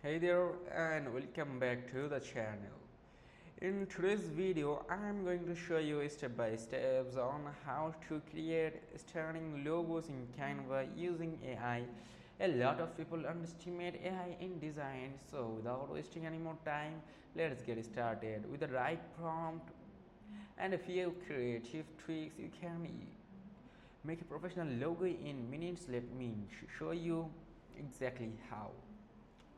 Hey there and welcome back to the channel. In today's video I am going to show you step by steps on how to create stunning logos in Canva using AI. A lot of people underestimate AI in design, so without wasting any more time, let's get started. With the right prompt and a few creative tricks, you can make a professional logo in minutes. Let me show you exactly how.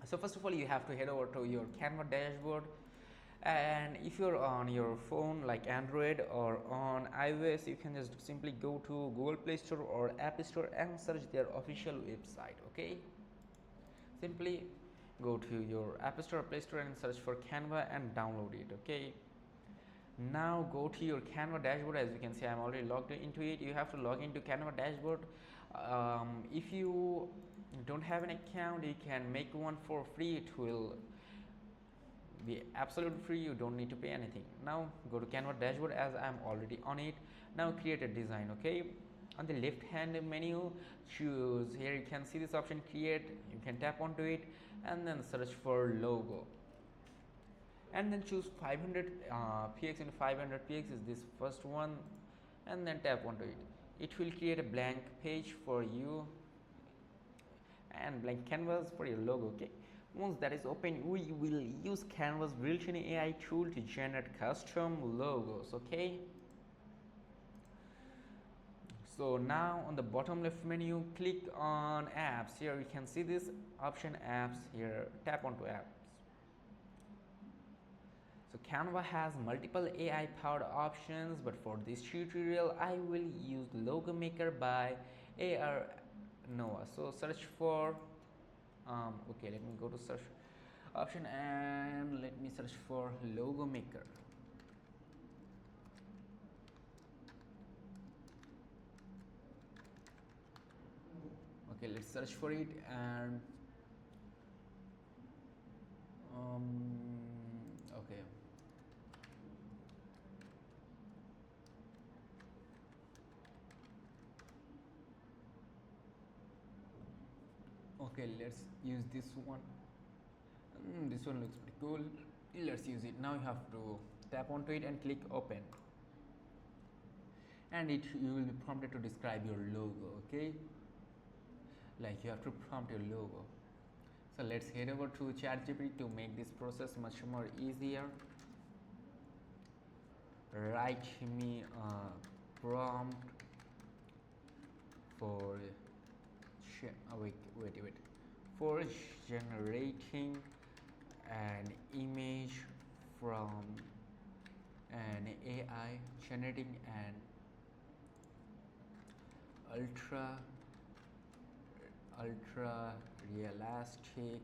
So first of all, you have to head over to your Canva dashboard, and if you're on your phone like Android or on iOS, you can just simply go to Google Play Store or App Store and search their official website. Okay, simply go to your App Store or Play Store and search for Canva and download it. Okay, now go to your Canva dashboard. As you can see, I'm already logged into it. You have to log into Canva dashboard. If you don't have an account, you can make one for free. It will be absolutely free. You don't need to pay anything. Now go to Canva dashboard, as I'm already on it. Now create a design. Okay, on the left hand menu, choose, here you can see this option, create. You can tap onto it and then search for logo, and then choose 500 px into 500 px is this first one, and then tap onto it. It will create a blank page for you and blank canvas for your logo. Okay, once that is open, we will use Canva's built-in AI tool to generate custom logos. Okay, so now on the bottom left menu, click on apps. Here you can see this option, apps. Here tap onto apps. So Canva has multiple AI powered options, but for this tutorial I will use Logo Maker by AR Nova. So search for okay, let me go to search option and let me search for Logo Maker. Okay, let's search for it, and okay, okay, let's use this one. This one looks pretty cool. Let's use it. Now you have to tap onto it and click open, and you will be prompted to describe your logo. Okay, like you have to prompt your logo. So let's head over to ChatGPT to make this process much more easier. Write me a prompt for wait for generating an image from an AI, generating an ultra realistic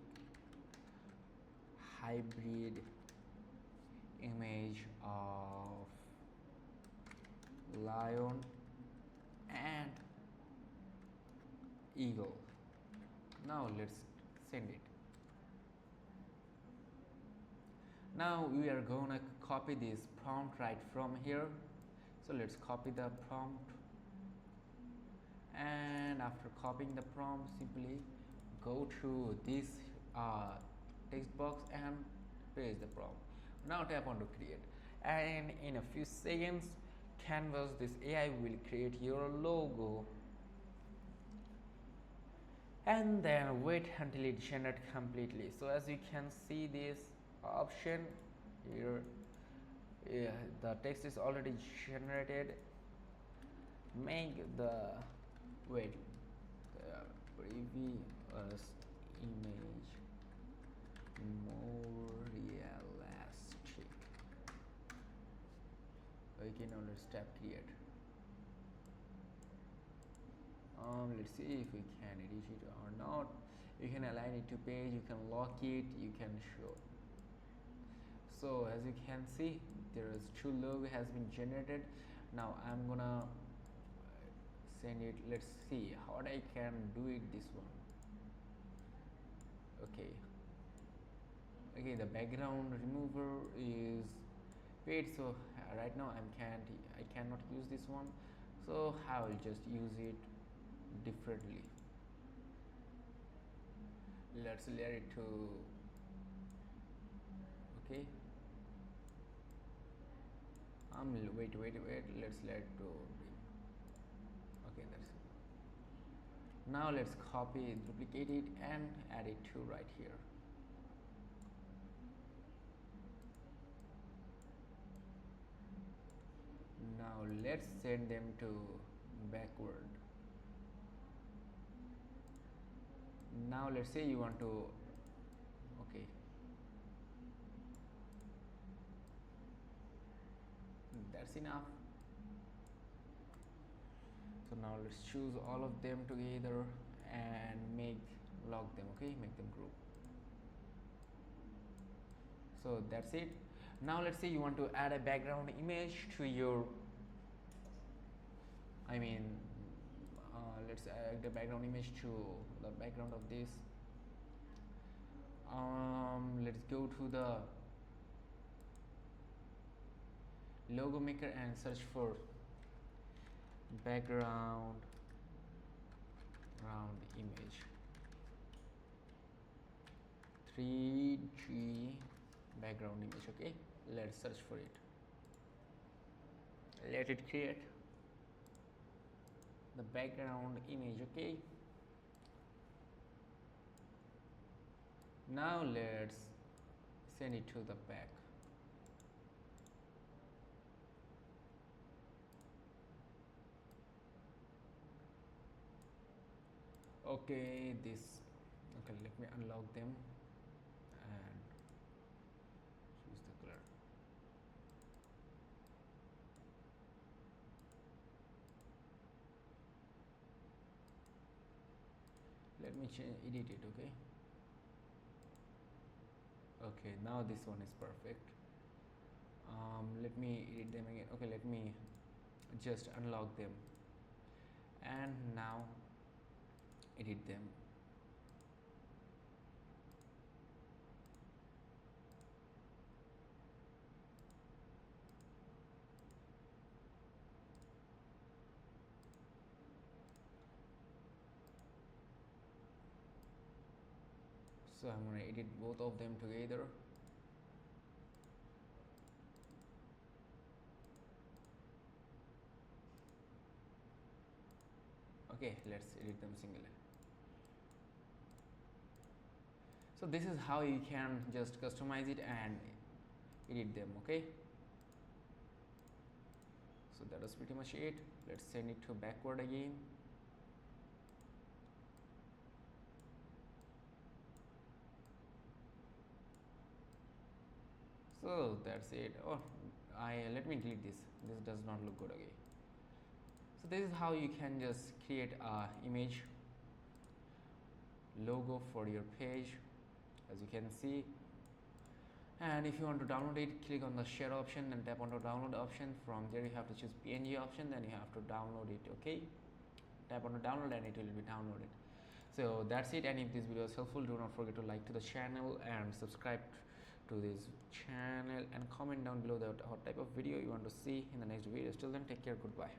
hybrid image of lion and eagle. Now let's send it. Now we are gonna copy this prompt right from here. So let's copy the prompt, and after copying the prompt, simply go to this text box and paste the prompt. Now tap on to create, and in a few seconds Canvas, this AI will create your logo, and then wait until it generates completely. So as you can see this option here, the text is already generated. Make the previous image more realistic. Okay, now let's tap create. Let's see if we can edit it or not. You can align it to page, you can lock it, you can show. So as you can see, there is true logo has been generated. Now I'm gonna send it. Let's see how I can do it this one. Okay, the background remover is paid, so right now I cannot use this one, so I will just use it differently. Let's layer it to Okay, wait, let's let to okay, that's it. Now let's copy, duplicate it and add it to right here. Now let's send them to backward. Now let's say you want to, okay, that's enough. So now let's choose all of them together and log them, okay, make them group. So that's it. Now let's say you want to add a background image to your, let's add the background image to the background of this. Let's go to the logo maker and search for background image 3G background image. Okay, let's search for it, let it create the background image. Okay, now let's send it to the back. Okay, this, okay, let me unlock them and choose the color. Let me edit it. Okay, okay, now this one is perfect. Let me edit them again. Okay, let me just unlock them and now edit them. So I'm going to edit both of them together. Okay, let's edit them singly. So this is how you can just customize it and edit them. Okay, so that was pretty much it. Let's send it to backward again. So that's it. Oh, let me delete this. This does not look good. Okay, so this is how you can just create a image logo for your page, as you can see. And if you want to download it, click on the share option and tap on the download option. From there you have to choose PNG option, then you have to download it. Okay, tap on the download and it will be downloaded. So that's it. And if this video is helpful, do not forget to like to the channel and subscribe to this channel and comment down below what type of video you want to see in the next videos. Till then, take care, goodbye.